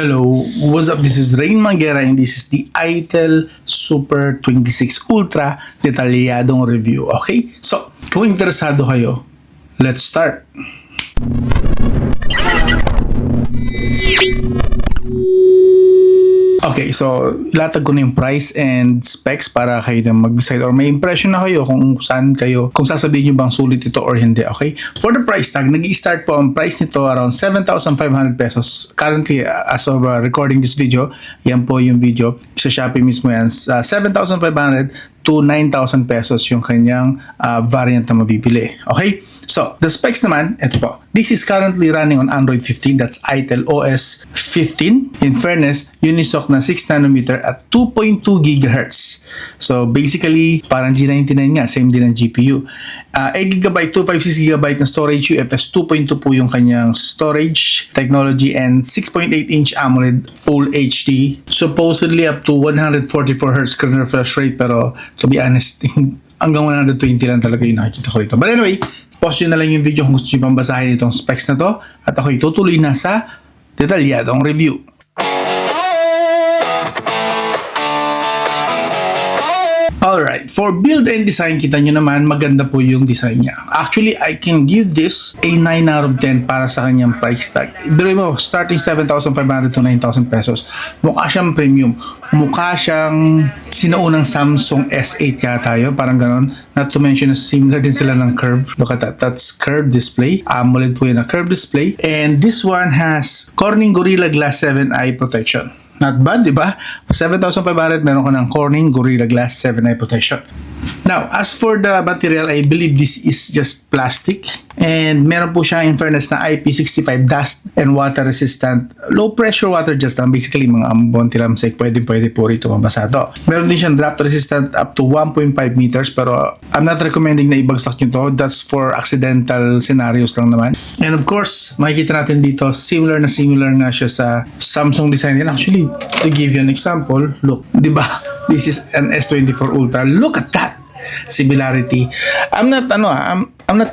Hello, what's up? This is Rain Manguera and this is the itelSuper 26 Ultra detalyadong review. Okay? So, kung interesado kayo, let's start. Okay, so ilatag ko na yung price and specs para kayo na mag-decide or may impression na kayo kung saan kayo, kung sasabihin nyo bang sulit ito or hindi, okay? For the price tag, nag-i-start po ang price nito around 7,500 pesos. Currently, as of recording this video, yan po yung video. Sa Shopee mismo yan, 7,500 to 9,000 pesos yung kanyang variant na mabibili. Okay? So, the specs naman, ito po. This is currently running on Android 15. That's itel OS 15. In fairness, Unisoc na 6nm at 2.2 GHz. So, basically, parang G99 nga. Same din ang GPU. 8GB, 256GB na storage. UFS 2.2 po yung kanyang storage technology and 6.8-inch AMOLED Full HD. Supposedly up to 144Hz screen refresh rate, pero to be honest, hanggang 120 lang talaga yung nakikita ko rito. But anyway, pause nyo na lang yung video kung gusto nyo pang basahin itong specs na to at ako itutuloy na sa detalyadong review. Alright, for build and design, kita nyo naman maganda po yung design niya. Actually, I can give this a 9 out of 10 para sa kanyang price tag. Pero mo, starting 7,500 to 9,000 pesos. Mukha siyang premium. Mukha siyang sinaunang Samsung S8 yata yun, parang ganon. Not to mention na similar din sila ng curve. Look at that, that's curved display. AMOLED po yun na curved display. And this one has Corning Gorilla Glass 7 eye protection. Not bad, di ba? 7,500, meron ka ng Corning Gorilla Glass 7 eye protection. Now, as for the material, I believe this is just plastic. And meron po siya, in fairness, na IP65 dust and water resistant. Low pressure water just lang. Basically, mga ambon, tilamsik, pwede po rito mabasa to. Meron din siyang drop resistant up to 1.5 meters. Pero I'm not recommending na ibagsak nyo to. That's for accidental scenarios lang naman. And of course, makikita natin dito, similar na siya sa Samsung design. And actually, to give you an example, look, di ba? This is an S24 Ultra. Look at that! Similarity. I'm not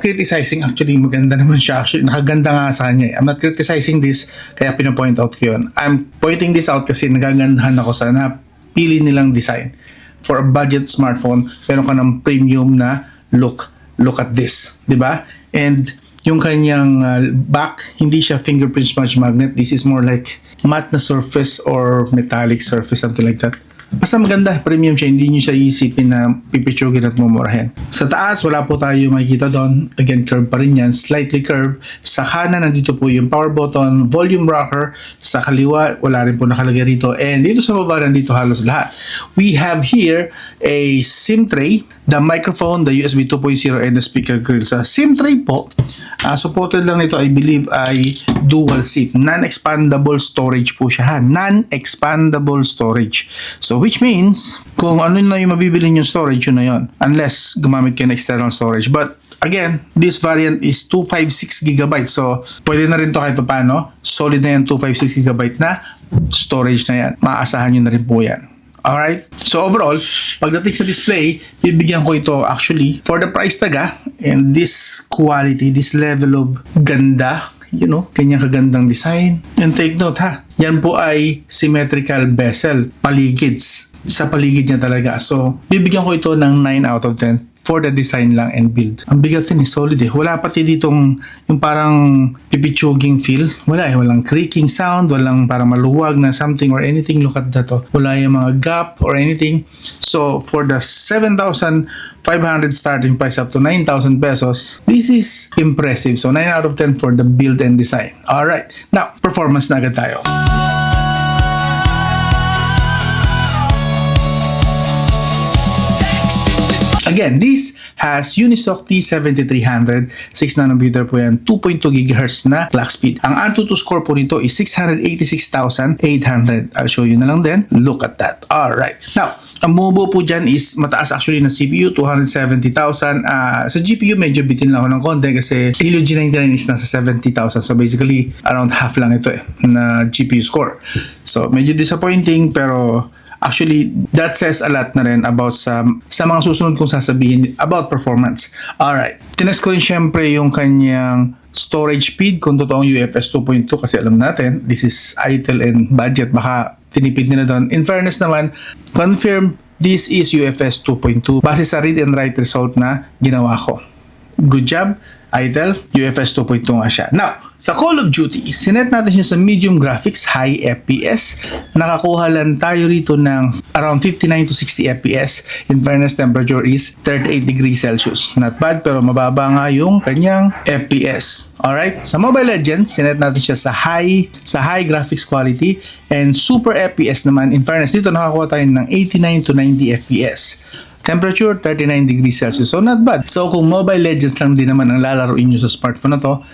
criticizing, actually maganda naman siya, actually nakaganda nga sa kanya. I'm not criticizing this kaya pinapoint out ko yun. I'm pointing this out kasi nagagandahan ako sa napili nilang design. For a budget smartphone, meron ka ng premium na look at this, di ba? And yung kanyang back, hindi siya fingerprint smudge magnet. This is more like matte na surface or metallic surface, something like that. Basta maganda, premium siya, hindi nyo siya isipin na pipitsugin at mumurahin. Sa taas, wala po tayo makikita doon. Again, curve pa rin yan, slightly curve. Sa kanan, nandito po yung power button, volume rocker. Sa kaliwa, wala rin po nakalagay rito. And dito sa baba, nandito halos lahat. We have here a SIM tray, the microphone, the USB 2.0, and the speaker grill. Sa SIM tray po, supported lang nito, I believe, ay dual SIM. Non-expandable storage po siya, ha? Non-expandable storage. So, which means, kung ano na yung mabibili yung storage, yun na yun. Unless gumamit kayo ng external storage. But, again, this variant is 256GB. So, pwede na rin to kahit paano. Solid na yan, 256GB na storage na yan. Maaasahan nyo na rin po yan. Alright? So, overall, pagdating sa display, bibigyan ko ito actually for the price tag, and this quality, this level of ganda, you know, kanyang kagandang design. And take note, yan po ay symmetrical bezel, paligids. Sa paligid niya talaga. So, bibigyan ko ito ng 9 out of 10 for the design lang and build. Ang bigat din, solid eh. Wala pati ditong yung parang pipitsuging feel. Wala eh. Walang creaking sound, walang parang maluwag na something or anything. Look at that. Wala yung mga gap or anything. So, for the 7,500 starting price up to 9,000 pesos, this is impressive. So, 9 out of 10 for the build and design. Alright. Now, performance na agad tayo. Again, this has Unisoc T7300, 6nm po yan, 2.2 GHz na clock speed. Ang Antutu score po nito is 686,800. I'll show you na lang din. Look at that. Alright. Now, ang bumubuo po dyan is mataas actually na CPU, 270,000. Sa GPU, medyo bitin lang ako ng konti kasi Helio G99 is nasa 70,000. So basically, around half lang ito na GPU score. So medyo disappointing pero Actually, that says a lot na rin about sa mga susunod kong sasabihin about performance. Alright, tinest ko rin syempre yung kanyang storage speed kung totoong UFS 2.2 kasi alam natin, this is itel and budget, baka tinipid nila doon. In fairness naman, confirm this is UFS 2.2 base sa read and write result na ginawa ko. Good job, itel, UFS 2.2 nga siya. Now, sa Call of Duty, sinet natin siya sa medium graphics, high FPS. Nakakuha lang tayo rito ng around 59 to 60 FPS. In fairness, temperature is 38 degrees Celsius. Not bad, pero mababa nga yung kanyang FPS. Alright, sa Mobile Legends, sinet natin siya sa high graphics quality and super FPS naman. In fairness, dito nakakuha tayo ng 89 to 90 FPS. Temperature, 39 degrees Celsius. So, not bad. So, kung Mobile Legends lang din naman ang lalaroin nyo sa smartphone na to,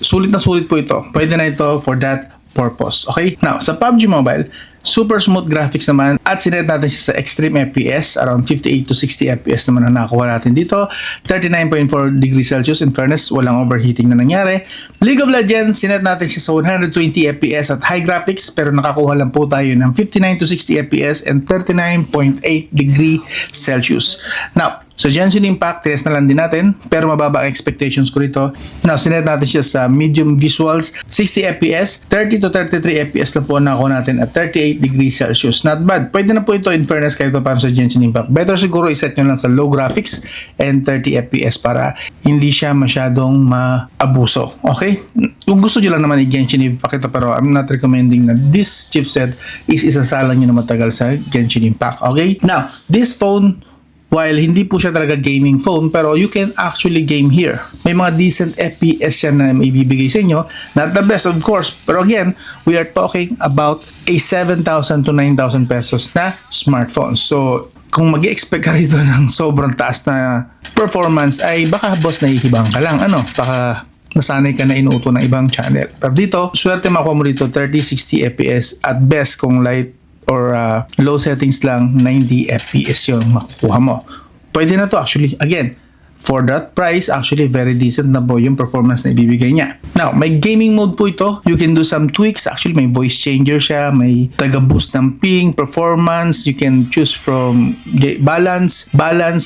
sulit na sulit po ito. Pwede na ito for that purpose. Okay? Now, sa PUBG Mobile, super smooth graphics naman at sinet natin siya sa extreme FPS, around 58 to 60 FPS naman ang nakuha natin dito. 39.4 degrees Celsius. In fairness, walang overheating na nangyari. League of Legends, sinet natin siya sa 120 FPS at high graphics pero nakakuha lang po tayo ng 59 to 60 FPS and 39.8 degree Celsius. Now, sa Genshin Impact, test na lang din natin pero mababa ang expectations ko rito. Now, sinet natin siya sa medium visuals, 60 FPS, 30 to 33 FPS lang po nakuha natin at 38 degrees Celsius. Not bad. Pwede na po ito in fairness kahit pa para sa Genshin Impact. Better siguro iset nyo lang sa low graphics and 30 FPS para hindi siya masyadong maabuso. Okay? Kung gusto nyo lang naman i-Genshin Impact ito pero I'm not recommending na this chipset is isasalang nyo na matagal sa Genshin Impact. Okay? Now, this phone, while hindi po siya talaga gaming phone, pero you can actually game here. May mga decent FPS siya na may bibigay sa inyo. Not the best, of course. Pero again, we are talking about a 7,000 to 9,000 pesos na smartphone. So, kung mag-expect ka rito ng sobrang taas na performance, ay baka boss nahihibang ka lang. Baka nasanay ka na inuuto ng ibang channel. Pero dito, swerte makuha mo dito 30-60 FPS at best kung light or low settings lang, 90 FPS yung makukuha mo. Pwede na to actually. Again, for that price, actually very decent na po yung performance na ibibigay niya. Now, may gaming mode po ito. You can do some tweaks. Actually, may voice changer siya. May taga-boost ng ping, performance. You can choose from balance,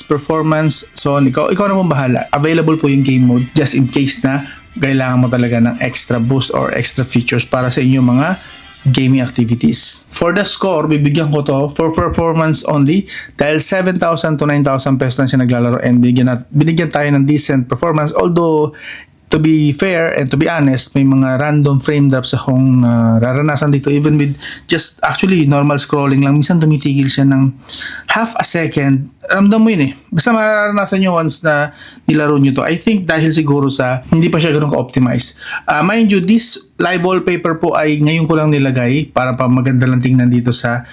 performance. So, ikaw na mong bahala. Available po yung game mode just in case na kailangan mo talaga ng extra boost or extra features para sa inyong mga gaming activities. For the score, bibigyan ko to for performance only dahil 7,000 to 9,000 pesos lang siya naglalaro and binigyan tayo ng decent performance. Although, to be fair and to be honest, may mga random frame drops akong nararanasan dito even with just actually normal scrolling lang. Minsan tumitigil siya ng half a second. Ramdam mo yun eh. Basta mararanasan nyo once na nilaro nyo to. I think dahil siguro sa hindi pa siya ganun ka-optimize. Mind you, this live wallpaper po ay ngayon ko lang nilagay para pa maganda lang tingnan dito sa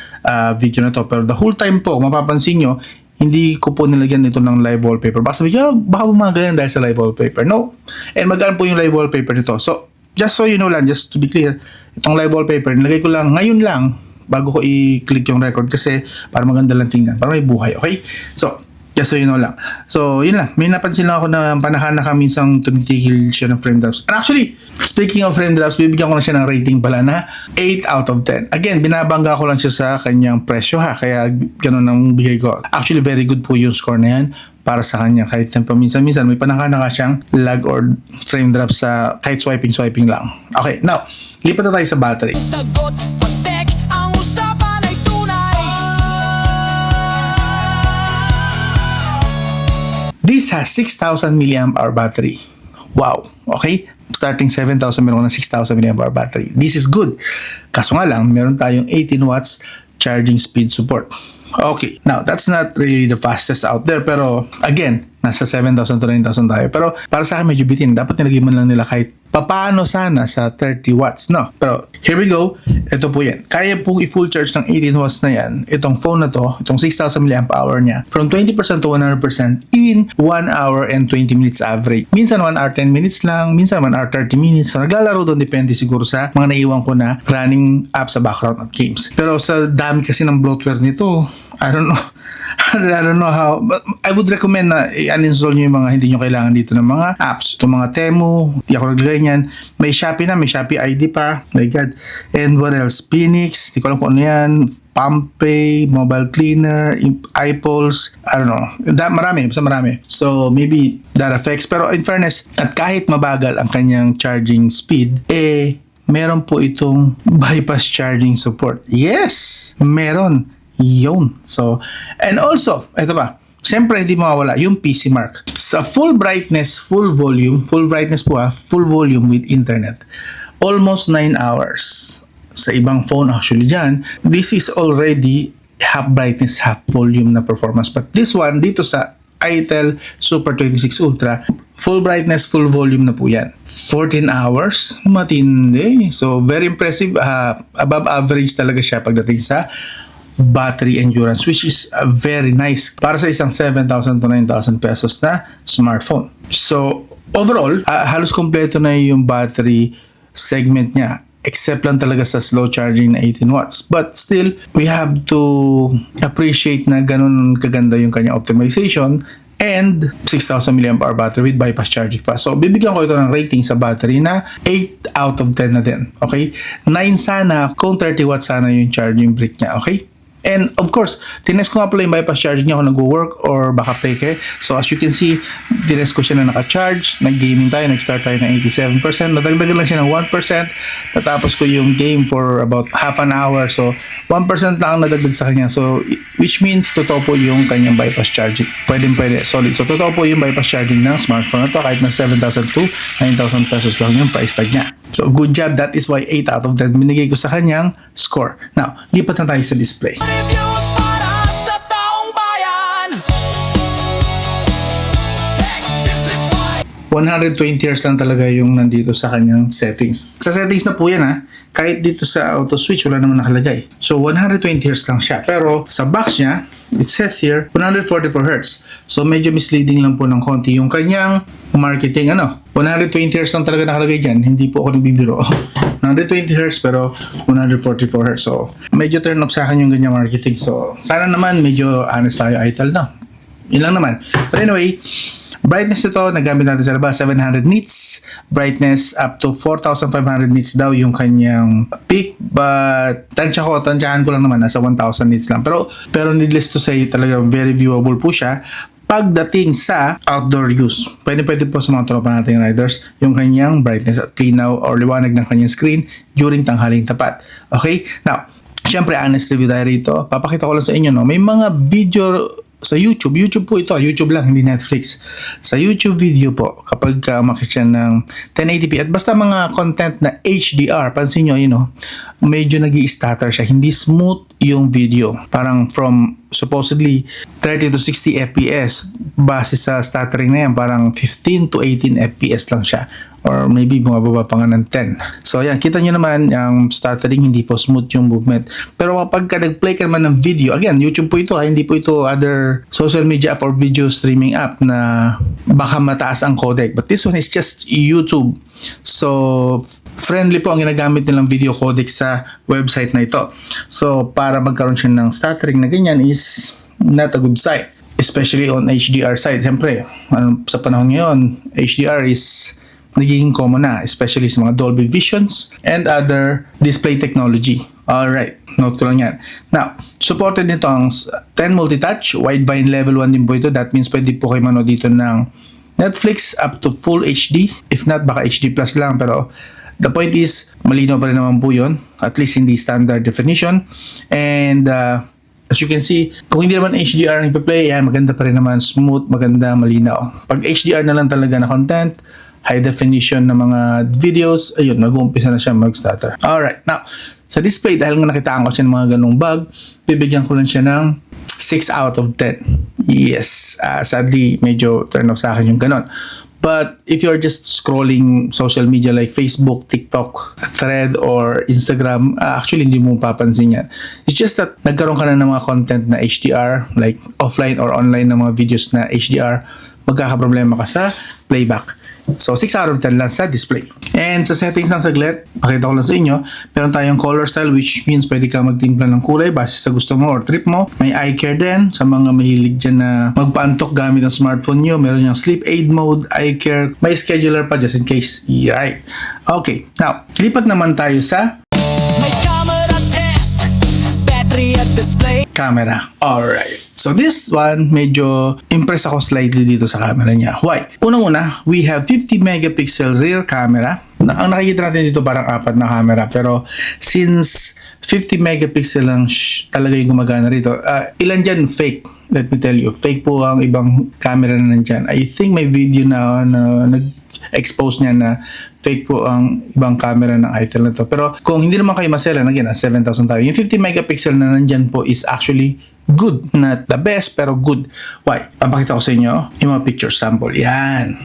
video na to. Pero the whole time po, mapapansin nyo, hindi ko po nilagyan ito ng live wallpaper. Baka sabihin, baka bumagalan dahil sa live wallpaper. No. And magkano po yung live wallpaper nito. So, just so you know lang, just to be clear, itong live wallpaper, nilagay ko lang ngayon lang bago ko i-click yung record kasi para maganda lang tingnan, para may buhay. Okay? So, just so you know lang. So, yun lang. May napansin lang ako na panahana ka minsang tumitigil siya ng frame drops. And actually, speaking of frame drops, bibigyan ko na siya ng rating pala na 8 out of 10. Again, binabangga ko lang siya sa kanyang presyo ha. Kaya ganun ang bigay ko. Actually, very good po yung score na yan para sa kanya. Kahit paminsan-minsan may panahana ka siyang lag or frame drops sa kahit swiping lang. Okay, now, lipat na tayo sa battery. Sagot, patek, ang usapan ay tunay. This has 6,000 mAh battery. Wow. Okay? Starting 7,000, meron ng 6,000 mAh battery. This is good. Kaso nga lang, meron tayong 18 watts charging speed support. Okay. Now, that's not really the fastest out there. Pero, again, nasa 7,000 to 9,000 tayo. Pero, para sa akin medyo bitin. Dapat nilagay man lang nila kahit papaano sana sa 30 watts, no? Pero, here we go. Ito po yan. Kaya pong i-full charge ng 18 watts na yan. Itong phone na to, itong 6,000 mAh niya, from 20% to 100% in 1 hour and 20 minutes average. Minsan 1 hour 10 minutes lang, minsan 1 hour 30 minutes. So, naglalaro doon, depende siguro sa mga naiwan ko na running app sa background at games. Pero sa dami kasi ng bloatware nito, I don't know. I don't know how, but I would recommend na i-uninstall nyo yung mga hindi nyo kailangan dito ng mga apps. Itong mga Temu, di ako naglagay niyan. May Shopee na, may Shopee ID pa. My God. And what else? Phoenix, di ko alam kung ano yan. Pampay, Mobile Cleaner, iPulse, I don't know. Marami, basta marami. So, maybe that affects. Pero in fairness, at kahit mabagal ang kanyang charging speed, meron po itong bypass charging support. Yes! Meron. Yun. So, and also, ito ba? Siyempre, hindi mawawala yung PC mark. Sa full brightness, full volume, full brightness po full volume with internet. Almost 9 hours. Sa ibang phone actually dyan, this is already half brightness, half volume na performance. But this one, dito sa itelSuper 26 Ultra, full brightness, full volume na po yan. 14 hours? Matindi. So, very impressive. Above average talaga siya pagdating sa battery endurance, which is very nice para sa isang 7,000 to 9,000 pesos na smartphone. So, overall, halos kompleto na yung battery segment niya. Except lang talaga sa slow charging na 18 watts. But still, we have to appreciate na ganun kaganda yung kanyang optimization and 6,000 mAh battery with bypass charging pa. So, bibigyan ko ito ng rating sa battery na 8 out of 10 na din. Okay? 9 sana kung 30 watts sana yung charging brick niya. Okay? And of course, tinest ko nga pala yung bypass charging niya kung nag-work or baka peke. So as you can see, tinest ko siya na naka-charge, nag-gaming tayo, nag-start tayo ng 87%, nadagdagan lang siya ng 1%, natapos ko yung game for about half an hour. So 1% lang nadagdag sa kanya. So which means totoo po yung kanyang bypass charging. Pwede, solid. So totoo po yung bypass charging ng smartphone na to kahit na 7,000 to 9,000 pesos lang yung price tag niya. So good job, that is why 8 out of 10 binigay ko sa kanyang score. Now, lipat na tayo sa display. Reviews para sa taong bayan. Tech Simplified. 120 Hz lang talaga yung nandito sa kanyang settings. Sa settings na po yan kahit dito sa auto switch wala naman nakalagay. So 120 Hz lang siya. Pero sa box niya, it says here 144 Hz. So medyo misleading lang po ng konti yung kanyang marketing 120 Hz lang talaga nakalagay dyan. Hindi po ako nagbibiro. 120 Hz pero 144 Hz. So medyo turn off sa akin yung ganyang marketing. So sana naman medyo honest tayo, itel na. Yun lang naman. But anyway, brightness nito, nagamit natin sa labas, 700 nits. Brightness up to 4,500 nits daw yung kanyang peak. But, tansyahan ko lang naman, nasa 1,000 nits lang. Pero needless to say, talaga very viewable po siya pagdating sa outdoor use. Pwede po sa mga tropa nating riders yung kanyang brightness at klinaw or liwanag ng kanyang screen during tanghaling tapat. Okay? Now, syempre, honest review tayo rito. Papakita ko lang sa inyo, may mga video sa YouTube po ito, YouTube lang, hindi Netflix. Sa YouTube video po, kapag makita ng 1080p at basta mga content na HDR, pansin nyo, medyo nag-i-stutter siya, hindi smooth yung video. Parang from supposedly 30 to 60 FPS, base sa stuttering na yan, parang 15 to 18 FPS lang siya. Or maybe bumababa pa nga ng 10. So yan, kita nyo naman yung stuttering, hindi po smooth yung movement. Pero kapag nag-play ka naman ng video, again, YouTube po ito, hindi po ito other social media app or video streaming app na baka mataas ang codec. But this one is just YouTube. So, friendly po ang ginagamit nilang video codec sa website na ito. So, para magkaroon siya ng stuttering na ganyan is not a good sign. Especially on HDR side. Siyempre, sa panahon ngayon, HDR is nagiging common na, especially sa mga Dolby Visions and other display technology. Alright, note ko lang yan. Now, supported nito ang 10 multi-touch, wide vine level 1 din po ito. That means pwede po kayo manood dito ng Netflix up to full HD. If not, baka HD plus lang. Pero the point is, malinaw pa rin naman po yun. At least hindi standard definition. And as you can see, kung hindi naman HDR ang ipa-play, yan, maganda pa rin naman. Smooth, maganda, malinaw. Pag HDR na lang talaga na content, high definition na mga videos, ayun, mag-uumpisa na siya mag-stutter. Alright, now, sa display, dahil nga nakitaan ko siya ng mga ganong bug, bibigyan ko lang siya ng 6 out of 10. Yes, sadly, medyo turn off sa akin yung ganon. But if you're just scrolling social media like Facebook, TikTok, Thread, or Instagram, actually hindi mo papansin yan. It's just that nagkaroon ka na ng mga content na HDR, like offline or online na mga videos na HDR, magkakaproblema ka sa playback. So 6 out of 10 lang sa display. And sa settings ng saglit, pakita ko lang sa inyo, meron tayong color style, which means pwede ka magtimpla ng kulay base sa gusto mo or trip mo. May eye care din sa mga mahilig dyan na magpaantok gamit ang smartphone nyo. Meron yung sleep aid mode, eye care, may scheduler pa just in case. Right. Okay, now lipat naman tayo sa May camera test, battery at display. camera. Alright. So this one, medyo impress ako slightly dito sa camera niya. Why? Unang-una, we have 50 megapixel rear camera. Ang nakikita natin dito parang 4 na camera. Pero since 50 megapixel lang talaga yung gumagana rito, ilan dyan fake? Let me tell you, fake po ang ibang camera na nandyan. I think may video na nag-expose niya na fake po ang ibang camera ng itel na to. Pero kung hindi naman kayo maselan, again, 7,000 tayo. Yung 50 megapixel na nandyan po is actually good. Not the best, pero good. Why? Papakita ko sa inyo yung mga picture sample. Yan.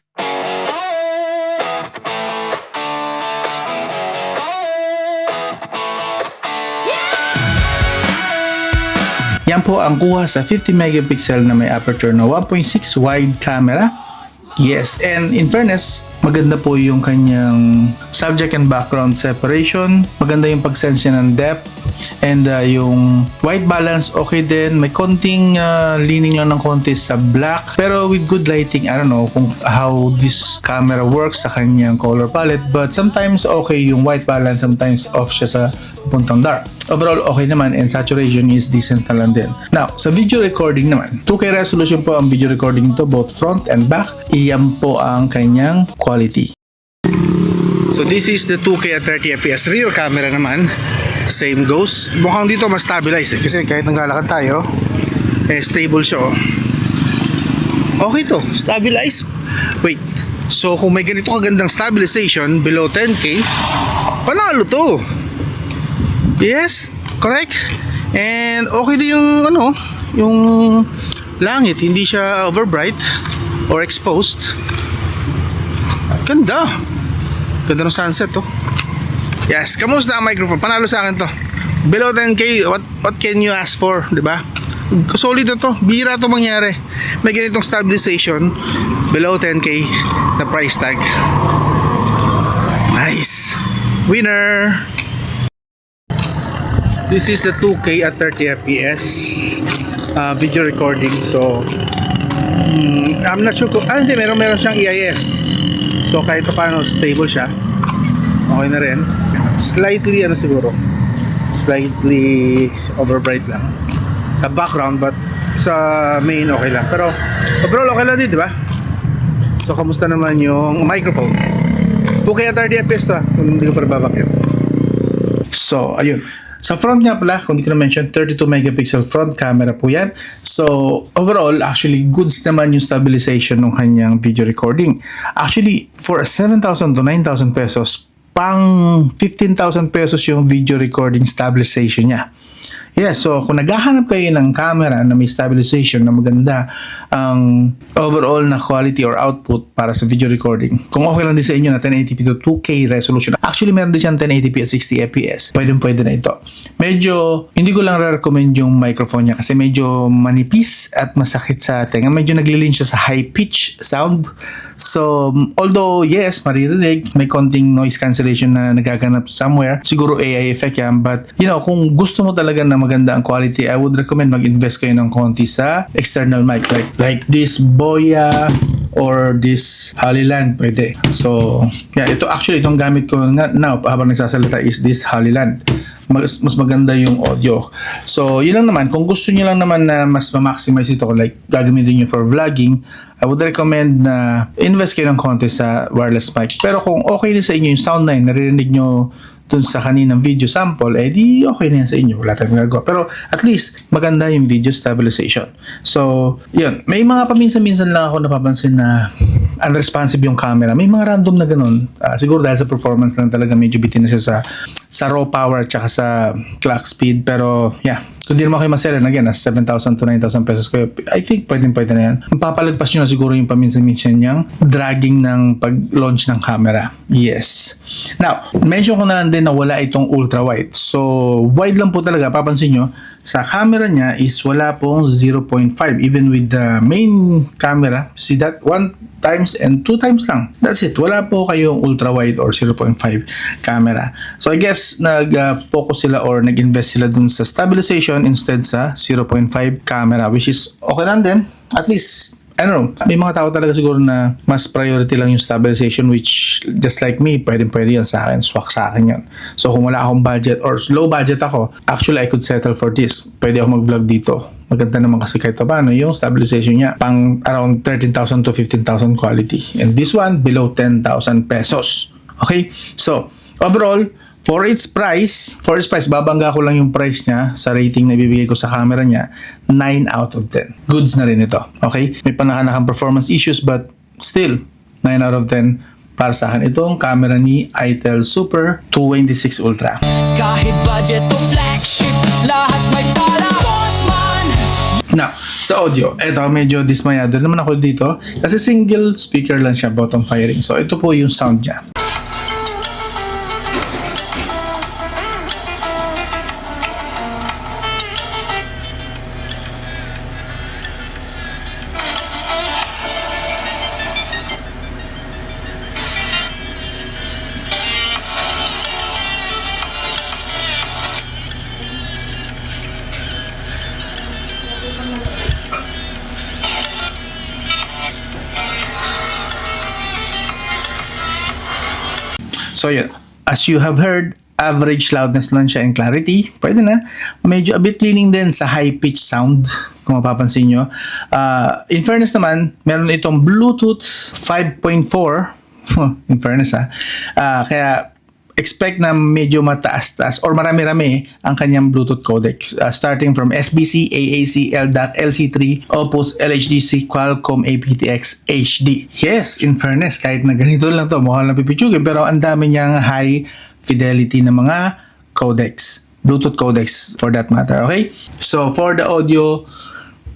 Yan po ang kuha sa 50 megapixel na may aperture na 1.6 wide camera. Yes, and in fairness, maganda po yung kanyang subject and background separation. Maganda yung pag-sense niya ng depth. And yung white balance, okay din. May konting leaning lang ng konti sa black. Pero with good lighting, I don't know kung how this camera works sa kanyang color palette. But sometimes okay yung white balance, sometimes off siya sa puntang dark. Overall, okay naman and saturation is decent na lang din. Now, sa video recording naman, 2K resolution po ang video recording nito, both front and back. Iyan po ang kanyang quality. So this is the 2K at 30 fps. Rear camera naman, same goes. Mukhang dito mas stabilize kasi kahit naglalakad tayo, stable siya. Okay to, stabilize. Wait, so kung may ganito kagandang stabilization below 10K, panalo to. Yes, correct. And okay din yung yung langit, hindi siya overbright or exposed. Ganda. Ganda ng sunset to. Yes, kamusta ang microphone? Panalo sa akin to. Below 10K, what can you ask for, 'di ba? Solid na to. Bira to mangyari. May ganitong stabilization below 10K na price tag. Nice. Winner. This is the 2K at 30 fps video recording. So I'm not sure kung hindi, meron siyang EIS. So kahit paano stable siya. Okay na rin. Slightly siguro. Slightly overbright lang sa background, but sa main okay lang. Pero overall okay lang din, di ba? So kamusta naman yung microphone? 2K at 30 fps to, kung hindi ko pa babakit. So ayun. Sa front nga pala, kung di ko na-mention, 32 megapixel front camera po yan. So, overall, actually, goods naman yung stabilization ng kanyang video recording. Actually, for 7,000 to 9,000 pesos, pang 15,000 pesos yung video recording stabilization niya. Yes, so kung naghahanap kayo ng camera na may stabilization na maganda ang overall na quality or output para sa video recording, kung okay lang din sa inyo na 1080p to 2K resolution, actually meron din siyang 1080p at 60 fps, pwede na ito. Medyo, hindi ko lang recommend yung microphone niya kasi medyo manipis at masakit sa tenga, medyo naglilin siya sa high pitch sound. So, although yes, maririnig, may konting noise cancellation na nagaganap somewhere, siguro AI effect yan, but kung gusto mo talaga na maganda ang quality, I would recommend mag-invest kayo ng konti sa external mic like this Boya or this Hollyland, pwede. So, yeah, itong gamit ko now habang nagsasalita is this Hollyland. Mas maganda yung audio. So, yun lang naman. Kung gusto niyo lang naman na mas ma-maximize ito, like gagamitin niyo for vlogging, I would recommend na invest kayo ng konti sa wireless mic. Pero kung okay na sa inyo yung sound line, naririnig nyo dun sa kaninang video sample, di okay na yan sa inyo. Wala tayong magagawa. Pero at least, maganda yung video stabilization. So, yun. May mga paminsan-minsan lang ako napapansin na unresponsive yung camera. May mga random na ganun. Siguro dahil sa performance lang talaga medyo bitin na siya sa raw power at saka sa clock speed. Pero, yeah. Kung di naman kayo maselan, again, nasa 7,000 to 9,000 pesos kayo, I think pwede na yan. Mapapalagpas nyo na siguro yung paminsan-minsan niyang dragging ng pag-launch ng camera. Yes. Now, mention ko na lang din na wala itong ultra-wide. So, wide lang po talaga. Papansin nyo, sa camera niya is wala pong 0.5. Even with the main camera, see that? 1 times and 2 times lang. That's it. Wala po kayong ultra-wide or 0.5 camera. So, I guess, nag-focus sila or nag-invest sila dun sa stabilization instead sa 0.5 camera, which is okay lang din. At least, I don't know, may mga tao talaga siguro na mas priority lang yung stabilization, which just like me, pwede yun sa akin, swak sa akin yun. So kung wala akong budget or low budget ako, actually I could settle for this. Pwede ako mag-vlog dito. Maganda naman kasi kahit paano yung stabilization niya, pang around 13,000 to 15,000 quality. And this one, below 10,000 pesos. Okay? So, overall, for its price, babangga ko lang yung price niya sa rating na ibibigay ko sa camera niya, 9 out of 10. Goods na rin ito. Okay? May panakanakang performance issues but still, 9 out of 10 para sa akin. Itong camera ni itelSuper 226 Ultra. Kahit budget o flagship, lahat may tala. Qkotman! Now, sa audio, eto medyo dismayado naman ako dito kasi single speaker lang siya, bottom firing. So, ito po yung sound niya. So yun, as you have heard, average loudness lang siya and clarity. Pwede na. Medyo a bit leaning din sa high-pitch sound, kung mapapansin nyo. In fairness naman, meron itong Bluetooth 5.4. In fairness kaya expect na medyo mataas-taas or marami-rami ang kanyang Bluetooth codec. Starting from SBC, AAC, LDAC, LC3, Opus, LHDC, Qualcomm, aptX, HD. Yes, in fairness, kahit na ganito lang to, mukhang lang pipitsugin, pero ang dami niyang high fidelity na mga codecs. Bluetooth codecs for that matter, okay? So, for the audio,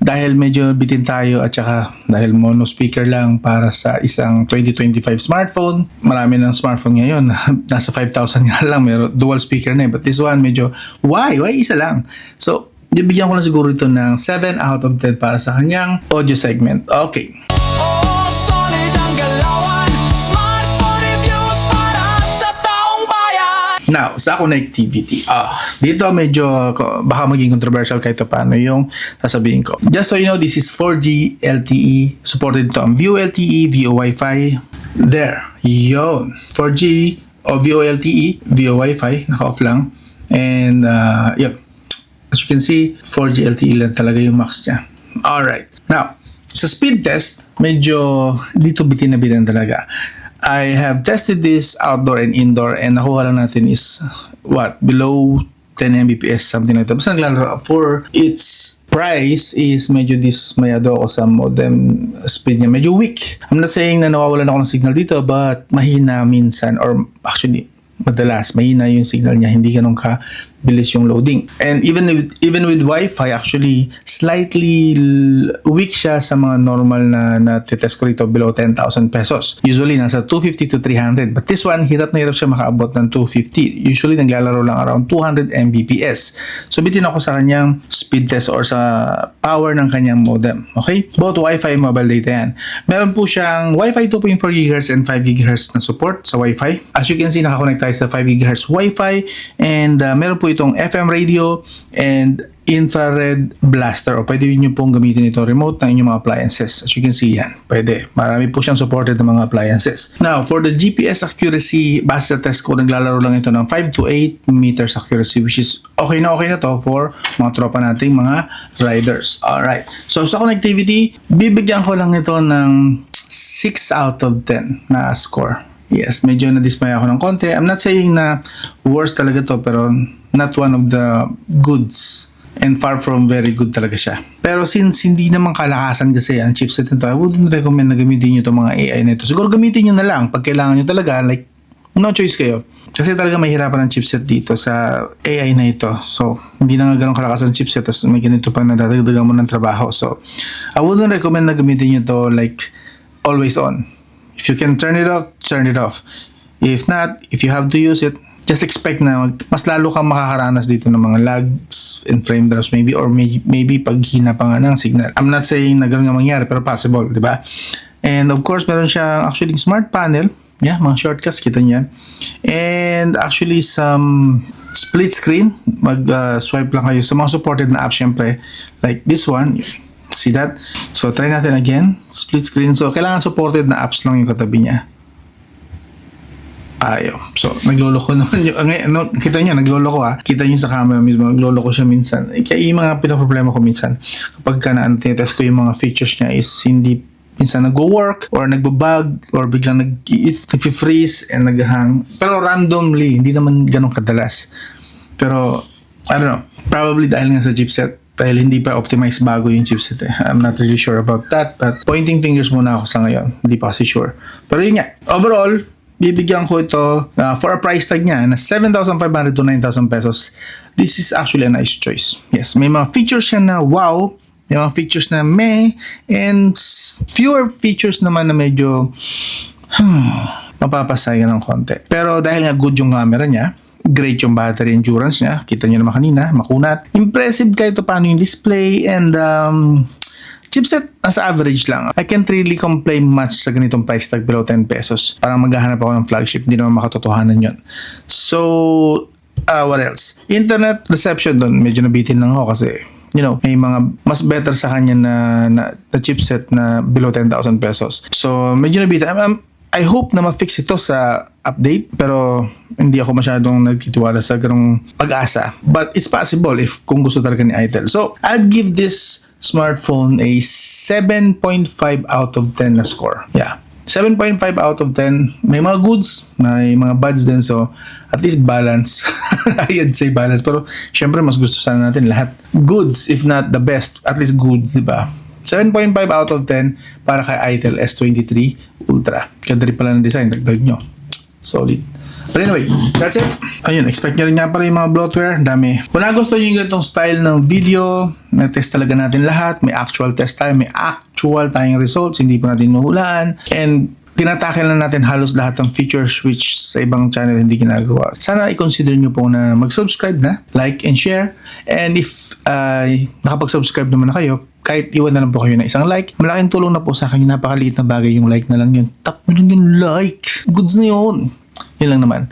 dahil medyo bitin tayo at saka dahil mono speaker lang para sa isang 2025 smartphone, marami ng smartphone ngayon nasa 5,000 nga lang, meron dual speaker na but this one medyo why isa lang. So bibigyan ko na siguro ito ng 7 out of 10 para sa kanyang audio segment. Okay. Oh, solid ang galawan. Smartphone reviews para sa taong bayan. Now, sa connectivity, dito medyo baka maging controversial kahit paano yung sasabihin ko. Just so you know, this is 4G LTE, supported to ang VoLTE, VoWiFi. There, yun. 4G o VoLTE, VoWiFi, naka-off lang. And, yun. As you can see, 4G LTE lang talaga yung max niya. Alright. Now, sa speed test, medyo dito bitin na bitin talaga. I have tested this outdoor and indoor and nakuha lang natin is below 10 Mbps, something like that. Basta naglalaro. For its price is medyo dismayado ako sa modem speed niya. Medyo weak. I'm not saying na nawawalan ako ng signal dito but mahina minsan or actually madalas mahina yung signal niya, hindi ganun ka bilis yung loading. And even with Wi-Fi, actually slightly weak siya sa mga normal na test ko rito below 10,000 pesos. Usually nasa 250 to 300. But this one, hirap na hirap siya makaabot ng 250. Usually naglalaro lang around 200 Mbps. So bitin ako sa kanyang speed test or sa power ng kanyang modem. Okay? Both Wi-Fi and mobile data yan. Meron po siyang Wi-Fi 2.4 GHz and 5 GHz na support sa Wi-Fi. As you can see, nakakonect tayo sa 5 GHz Wi-Fi and meron po itong FM radio and infrared blaster o pwede nyo pong gamitin ito remote ng inyong mga appliances. As you can see yan, pwede. Marami po siyang supported ng mga appliances. Now, for the GPS accuracy, base sa test ko, naglalaro lang ito ng 5 to 8 meters accuracy which is okay na to for mga tropa nating mga riders. Alright. So, sa connectivity, bibigyan ko lang ito ng 6 out of 10 na score. Yes, medyo na-dismay ako ng konti. I'm not saying na worst talaga to pero not one of the goods and far from very good talaga siya. Pero since hindi naman kalakasan kasi ang chipset nito, I wouldn't recommend na gamitin nyo itong mga AI na ito. Siguro gamitin nyo na lang pag kailangan nyo talaga like no choice kayo. Kasi talaga mahirapan ang chipset dito sa AI na ito. So, hindi na nga ganun kalakas ang chipset, tapos may ganito pa na dadagdagan mo ng trabaho. So, I wouldn't recommend na gamitin nyo to like always on. If you can turn it off, turn it off. If not, if you have to use it, just expect na mas lalo kang makakaranas dito ng mga lags and frame drops maybe, or maybe pag hina pa nga ng signal. I'm not saying na ganun nga mangyari, pero possible, di ba? And of course, meron siyang actually smart panel. Yeah, mga shortcuts, kita niyan. And actually some split screen. Mag-swipe lang kayo sa mga supported na apps, syempre. Like this one. See that? So, try natin again. Split screen. So, kailangan supported na apps lang yung katabi niya. Ayaw. So, nagloloko naman yung... kita niyo, nagloloko ha. Kita niyo sa camera mismo. Nagloloko siya minsan. Kaya yung mga pinaproblema ko minsan. Kapag ka tinetest ko yung mga features niya is hindi minsan nag-work or nagbabug or biglang nag-freeze and nag-hang. Pero randomly, hindi naman ganun kadalas. Pero, I don't know. Probably dahil nga sa chipset. Dahil hindi pa optimized bago yung chipset eh. I'm not really sure about that. But pointing fingers muna ako sa ngayon. Hindi pa kasi sure. Pero yun nga. Overall, bibigyan ko ito for a price tag niya na 7,500 to 9,000 pesos. This is actually a nice choice. Yes, may mga features siya na wow. May mga features na meh, and fewer features naman na medyo mapapasaya ng konti. Pero dahil nga good yung camera niya, great yung battery endurance niya, kita niyo naman kanina, makunat. Impressive kahit paano yung display, and chipset nasa average lang. I can't really complain much sa ganitong price tag below 10 pesos. Parang maghahanap ako ng flagship, hindi naman makatotohanan yun. So, what else? Internet reception doon, medyo nabitin lang ako kasi you know, may mga mas better sa kanya na chipset na below 10,000 pesos. So, medyo nabitin. I hope na ma-fix ito sa update, pero hindi ako masyadong nagtitiwala sa ganong pag-asa. But it's possible if kung gusto talaga ni itel. So, I'd give this smartphone a 7.5 out of 10 na score. Yeah. 7.5 out of 10. May mga goods, may mga bads din. So, at least balance. I'd say balance. Pero, syempre, mas gusto sana natin lahat. Goods, if not the best. At least goods, di ba? 7.5 out of 10 para kay itel S23 Ultra. Ganda rin pala ng design. Dagdag nyo. Solid. But anyway, that's it. Ayun, expect nyo rin nga pala yung mga bloatware. Dami. Kung nagustuhan nyo yung ganitong style ng video, na-test talaga natin lahat. May actual test tayo. May actual tayong results. Hindi po natin nuhulaan. And tinatakil na natin halos lahat ng features which sa ibang channel hindi ginagawa. Sana i-consider nyo po na mag-subscribe na, like and share. And if nakapag-subscribe naman na kayo, kahit iwan na lang po kayo na isang like, malaking tulong na po sa akin. Yung napakaliit na bagay yung like na lang yun. Tap mo lang yung like. Goods na yun. Yun lang naman.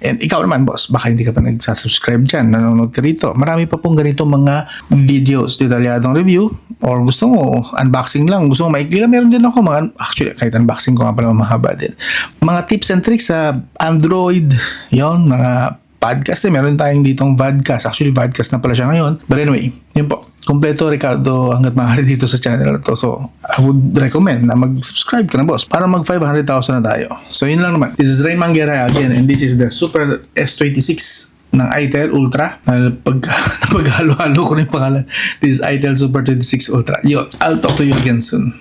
And ikaw naman, boss, baka hindi ka pa nagsasubscribe dyan, nanonood ka rito. Marami pa pong ganito mga videos, detalyadong review, or gusto mo, unboxing lang, gusto mo maikli lang, meron din ako mga, actually, kahit unboxing ko nga pala mahaba din. Mga tips and tricks sa Android, yon, mga podcast meron tayong ditong vodcast. Actually, vodcast na pala siya ngayon. But anyway, yun po. Kompleto, Ricardo, hanggat maaari dito sa channel na to. So, I would recommend na mag-subscribe ka na, boss, para mag 500,000 na tayo. So, yun lang naman. This is Rain Manguera again, and this is the Super S26 ng itel Ultra. Paghalo-halo ko na yung pangalan. This is itelSuper 26 Ultra. Yo, I'll talk to you again soon.